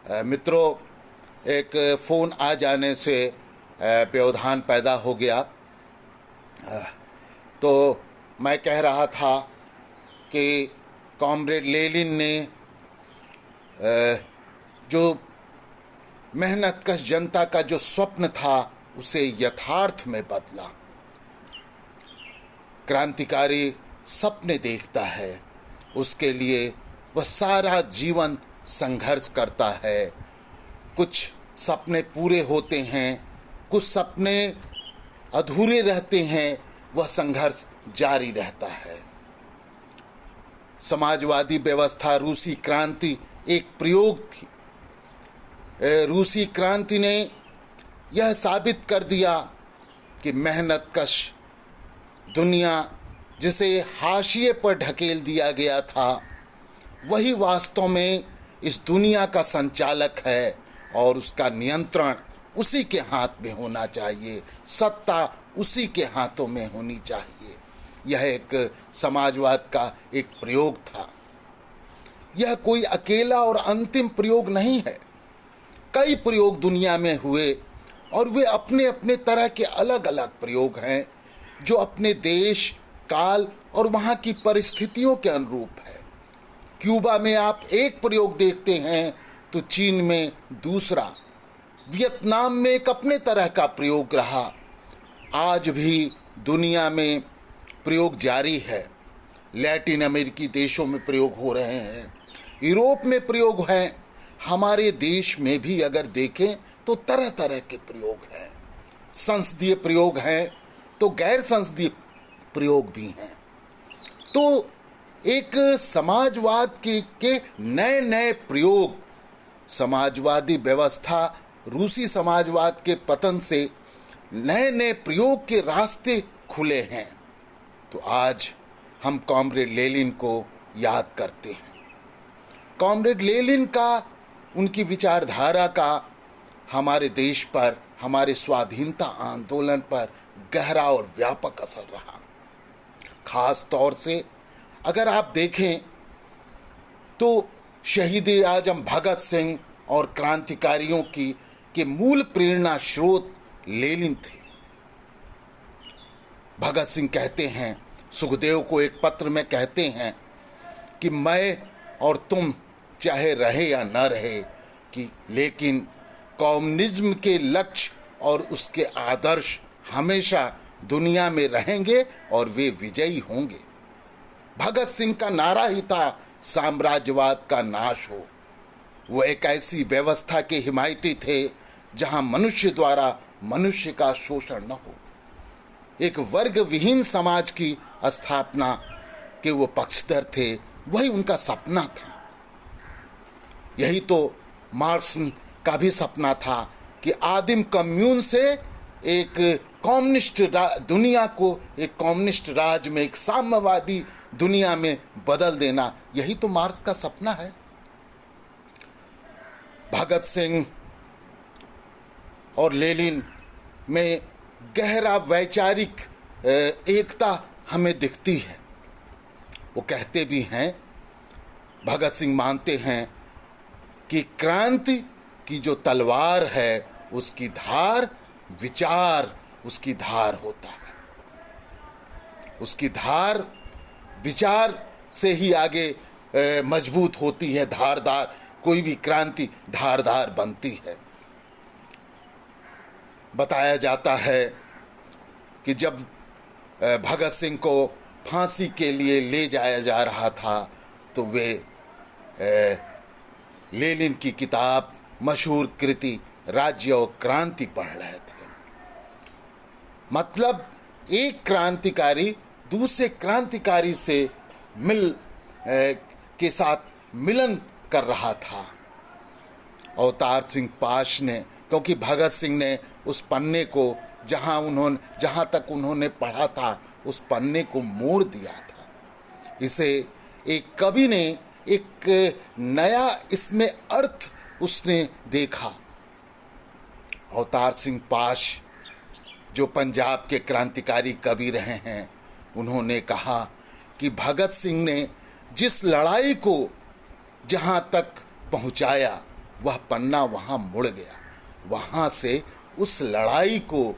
मित्रों, एक फ़ोन आ जाने से व्यवधान पैदा हो गया। तो मैं कह रहा था कि कॉमरेड लेनिन ने जो मेहनतकश जनता का जो स्वप्न था उसे यथार्थ में बदला। क्रांतिकारी सपने देखता है, उसके लिए वह सारा जीवन संघर्ष करता है। कुछ सपने पूरे होते हैं, कुछ सपने अधूरे रहते हैं, वह संघर्ष जारी रहता है। समाजवादी व्यवस्था, रूसी क्रांति एक प्रयोग थी। रूसी क्रांति ने यह साबित कर दिया कि मेहनतकश दुनिया जिसे हाशिए पर ढकेल दिया गया था, वही वास्तव में इस दुनिया का संचालक है और उसका नियंत्रण उसी के हाथ में होना चाहिए, सत्ता उसी के हाथों में होनी चाहिए। यह एक समाजवाद का एक प्रयोग था। यह कोई अकेला और अंतिम प्रयोग नहीं है। कई प्रयोग दुनिया में हुए और वे अपने अपने तरह के अलग अलग प्रयोग हैं जो अपने देश, काल और वहाँ की परिस्थितियों के अनुरूप है। क्यूबा में आप एक प्रयोग देखते हैं तो चीन में दूसरा, वियतनाम में एक अपने तरह का प्रयोग रहा। आज भी दुनिया में प्रयोग जारी है। लैटिन अमेरिकी देशों में प्रयोग हो रहे हैं, यूरोप में प्रयोग हैं, हमारे देश में भी अगर देखें तो तरह तरह के प्रयोग हैं। संसदीय प्रयोग हैं तो गैर संसदीय प्रयोग भी हैं। तो एक समाजवाद के नए नए प्रयोग, समाजवादी व्यवस्था, रूसी समाजवाद के पतन से नए नए प्रयोग के रास्ते खुले हैं। तो आज हम कॉमरेड लेनिन को याद करते हैं। कॉमरेड लेनिन का, उनकी विचारधारा का हमारे देश पर, हमारे स्वाधीनता आंदोलन पर गहरा और व्यापक असर रहा। खास तौर से अगर आप देखें तो शहीद आजम भगत सिंह और क्रांतिकारियों के मूल प्रेरणा स्रोत लेनिन थे। भगत सिंह कहते हैं, सुखदेव को एक पत्र में कहते हैं कि मैं और तुम चाहे रहे या न रहे, कि लेकिन कम्युनिज्म के लक्ष्य और उसके आदर्श हमेशा दुनिया में रहेंगे और वे विजयी होंगे। भगत सिंह का नारा ही था, साम्राज्यवाद का नाश हो। वो एक ऐसी व्यवस्था के हिमायती थे जहां मनुष्य द्वारा मनुष्य का शोषण न हो। एक वर्ग विहीन समाज की स्थापना के वो पक्षधर थे, वही उनका सपना था। यही तो मार्क्स का भी सपना था कि आदिम कम्यून से एक कम्युनिस्ट दुनिया को एक कम्युनिस्ट राज में, एक साम्यवादी दुनिया में बदल देना। यही तो मार्क्स का सपना है। भगत सिंह और लेनिन में गहरा वैचारिक एकता हमें दिखती है। वो कहते भी हैं, भगत सिंह मानते हैं कि क्रांति की जो तलवार है उसकी धार विचार, उसकी धार होता है। उसकी धार विचार से ही आगे मजबूत होती है। धारदार कोई भी क्रांति धारदार बनती है। बताया जाता है कि जब भगत सिंह को फांसी के लिए ले जाया जा रहा था तो वे लेनिन की किताब, मशहूर कृति राज्य और क्रांति पढ़ रहे थे। मतलब एक क्रांतिकारी दूसरे क्रांतिकारी से के साथ मिलन कर रहा था। अवतार सिंह पाश ने, क्योंकि भगत सिंह ने उस पन्ने को जहां तक उन्होंने पढ़ा था उस पन्ने को मोड़ दिया था। इसे एक कवि ने एक नया इसमें अर्थ उसने देखा। अवतार सिंह पाश जो पंजाब के क्रांतिकारी कवि रहे हैं, उन्होंने कहा कि भगत सिंह ने जिस लड़ाई को जहां तक पहुंचाया वह पन्ना वहाँ मुड़ गया। वहाँ से उस लड़ाई को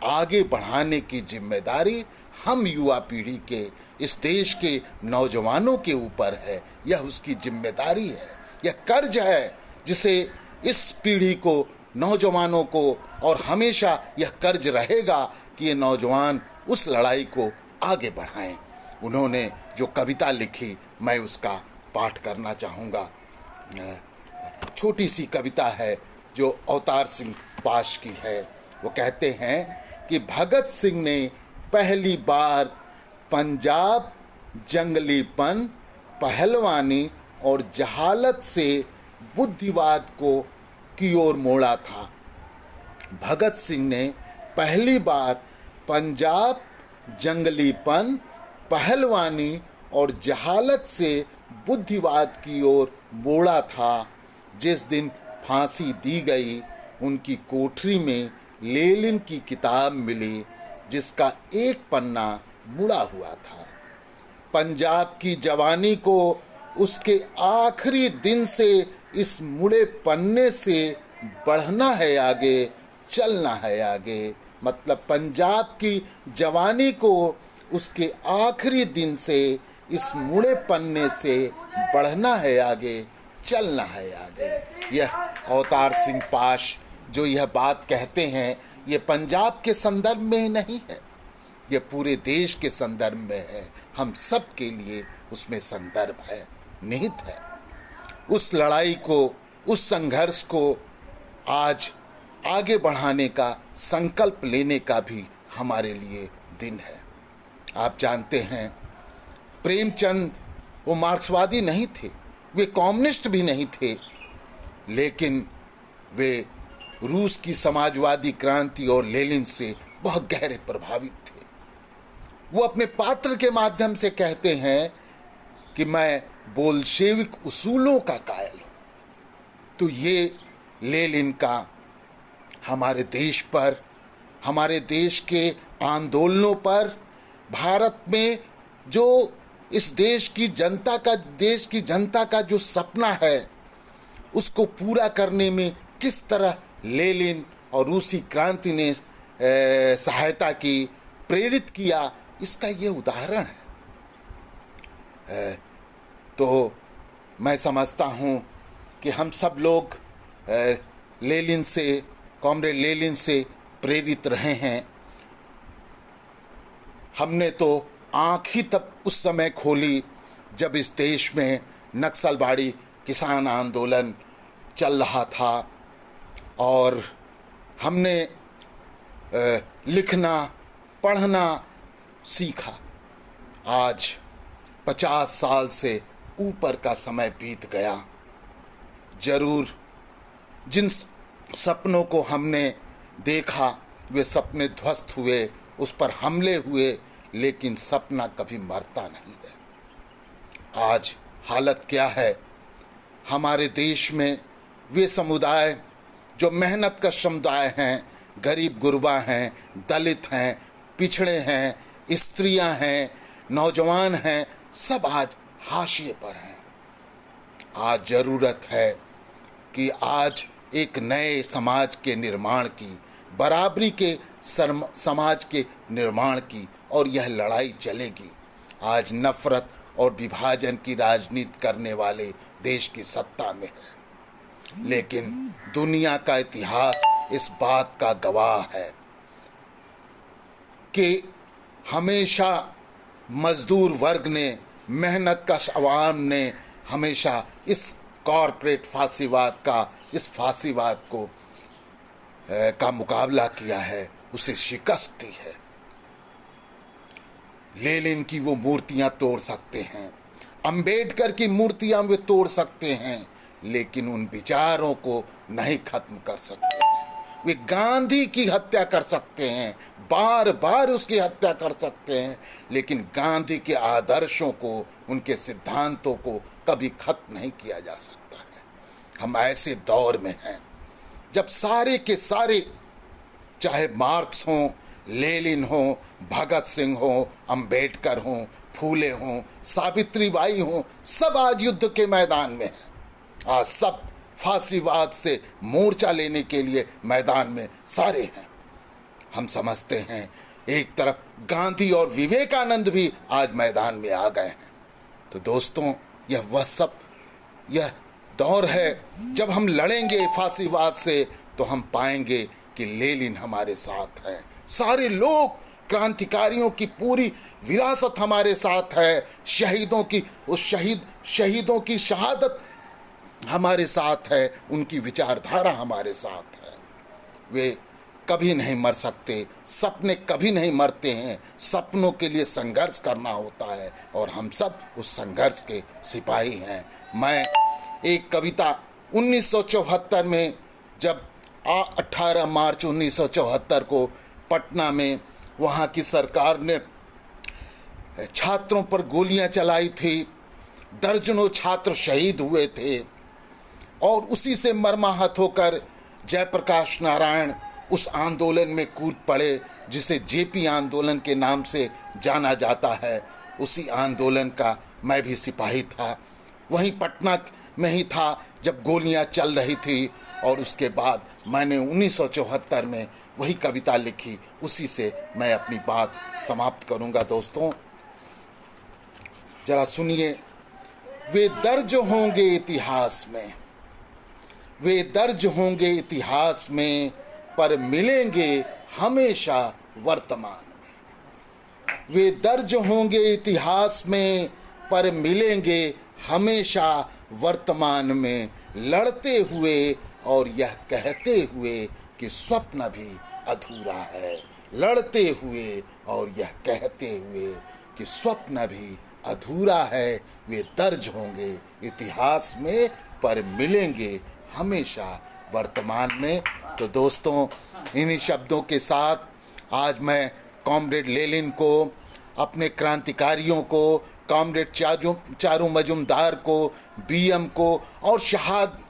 आगे बढ़ाने की जिम्मेदारी हम युवा पीढ़ी के, इस देश के नौजवानों के ऊपर है। यह उसकी जिम्मेदारी है, यह कर्ज है जिसे इस पीढ़ी को, नौजवानों को, और हमेशा यह कर्ज रहेगा कि ये नौजवान उस लड़ाई को आगे बढ़ाएं। उन्होंने जो कविता लिखी, मैं उसका पाठ करना चाहूँगा। छोटी सी कविता है जो अवतार सिंह पाश की है। वो कहते हैं कि भगत सिंह ने पहली बार पंजाब जंगलीपन, पहलवानी और जहालत से बुद्धिवाद को की ओर मोड़ा था। भगत सिंह ने पहली बार पंजाब जंगलीपन, पहलवानी और जहालत से बुद्धिवाद की ओर मोड़ा था। जिस दिन फांसी दी गई, उनकी कोठरी में लेनिन की किताब मिली जिसका एक पन्ना मुड़ा हुआ था। पंजाब की जवानी को उसके आखिरी दिन से इस मुड़े पन्ने से बढ़ना है आगे, चलना है आगे। मतलब पंजाब की जवानी को उसके आखिरी दिन से इस मुड़े पन्ने से बढ़ना है आगे, चलना है आगे। यह अवतार सिंह पाश जो यह बात कहते हैं, ये पंजाब के संदर्भ में नहीं है, ये पूरे देश के संदर्भ में है। हम सब के लिए उसमें संदर्भ है, निहित है। उस लड़ाई को, उस संघर्ष को आज आगे बढ़ाने का संकल्प लेने का भी हमारे लिए दिन है। आप जानते हैं, प्रेमचंद वो मार्क्सवादी नहीं थे, वे कम्युनिस्ट भी नहीं थे, लेकिन वे रूस की समाजवादी क्रांति और लेनिन से बहुत गहरे प्रभावित थे। वो अपने पात्र के माध्यम से कहते हैं कि मैं बोल्शेविक उसूलों का कायल हूं। तो ये लेनिन का हमारे देश पर, हमारे देश के आंदोलनों पर, भारत में जो इस देश की जनता का जो सपना है उसको पूरा करने में किस तरह लेनिन और रूसी क्रांति ने सहायता की, प्रेरित किया, इसका ये उदाहरण है। तो मैं समझता हूँ कि हम सब लोग लेनिन से, कॉमरेड लेनिन से प्रेरित रहे हैं। हमने तो आँख ही तब उस समय खोली जब इस देश में नक्सलवाड़ी किसान आंदोलन चल रहा था और हमने लिखना पढ़ना सीखा। आज 50 साल से ऊपर का समय बीत गया। जरूर जिन सपनों को हमने देखा वे सपने ध्वस्त हुए, उस पर हमले हुए, लेकिन सपना कभी मरता नहीं है। आज हालत क्या है? हमारे देश में वे समुदाय जो मेहनत का समुदाय हैं, गरीब गुरबा हैं, दलित हैं, पिछड़े हैं, स्त्रियां हैं, नौजवान हैं, सब आज हाशिए पर हैं। आज जरूरत है कि आज एक नए समाज के निर्माण की, बराबरी के समाज के निर्माण की, और यह लड़ाई चलेगी। आज नफरत और विभाजन की राजनीति करने वाले देश की सत्ता में है, लेकिन दुनिया का इतिहास इस बात का गवाह है कि हमेशा मजदूर वर्ग ने, मेहनत कश अवाम ने हमेशा इस कॉरपोरेट फासीवाद का, इस फासीवाद को का मुकाबला किया है, उसे शिकस्त दी है। लेनिन की वो मूर्तियां तोड़ सकते हैं, अंबेडकर की मूर्तियां वे तोड़ सकते हैं, लेकिन उन विचारों को नहीं खत्म कर सकते हैं। वे गांधी की हत्या कर सकते हैं, बार बार उसकी हत्या कर सकते हैं, लेकिन गांधी के आदर्शों को, उनके सिद्धांतों को कभी खत्म नहीं किया जा सकता है। हम ऐसे दौर में हैं जब सारे के सारे, चाहे मार्क्स हों, लेनिन हों, भगत सिंह हों, अंबेडकर हों, फूले हों, सावित्रीबाई हों, सब आज युद्ध के मैदान में हैं। आज सब फांसीवाद से मोर्चा लेने के लिए मैदान में सारे हैं। हम समझते हैं एक तरफ गांधी और विवेकानंद भी आज मैदान में आ गए हैं। तो दोस्तों, यह दौर है जब हम लड़ेंगे फांसीवाद से तो हम पाएंगे कि लेनिन हमारे साथ है, सारे लोग क्रांतिकारियों की पूरी विरासत हमारे साथ है, शहीदों की शहादत हमारे साथ है, उनकी विचारधारा हमारे साथ है। वे कभी नहीं मर सकते, सपने कभी नहीं मरते हैं, सपनों के लिए संघर्ष करना होता है और हम सब उस संघर्ष के सिपाही हैं। मैं एक कविता 1974 में, जब 18 मार्च 1974 को पटना में वहाँ की सरकार ने छात्रों पर गोलियां चलाई थी, दर्जनों छात्र शहीद हुए थे और उसी से मर्माहत होकर जयप्रकाश नारायण उस आंदोलन में कूद पड़े जिसे जेपी आंदोलन के नाम से जाना जाता है। उसी आंदोलन का मैं भी सिपाही था, वहीं पटना में ही था जब गोलियां चल रही थी और उसके बाद मैंने 1974 में वही कविता लिखी। उसी से मैं अपनी बात समाप्त करूंगा। दोस्तों, जरा सुनिए। वे दर्ज होंगे इतिहास में, वे दर्ज होंगे इतिहास में, पर मिलेंगे हमेशा वर्तमान में। वे दर्ज होंगे इतिहास में, पर मिलेंगे हमेशा वर्तमान में, लड़ते हुए और यह कहते हुए कि स्वप्न भी अधूरा है, लड़ते हुए और यह कहते हुए कि स्वप्न भी अधूरा है। वे दर्ज होंगे इतिहास में, पर मिलेंगे हमेशा वर्तमान में। तो दोस्तों, इन्हीं शब्दों के साथ आज मैं कॉमरेड लेनिन को, अपने क्रांतिकारियों को, कॉमरेड चारू मजुमदार को, बीएम को और शहादत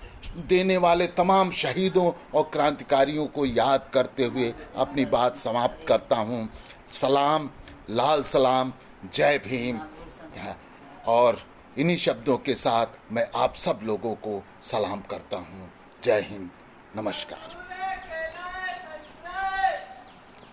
देने वाले तमाम शहीदों और क्रांतिकारियों को याद करते हुए अपनी बात समाप्त करता हूँ। सलाम, लाल सलाम, जय भीम। और इन्हीं शब्दों के साथ मैं आप सब लोगों को सलाम करता हूँ। जय हिंद, नमस्कार।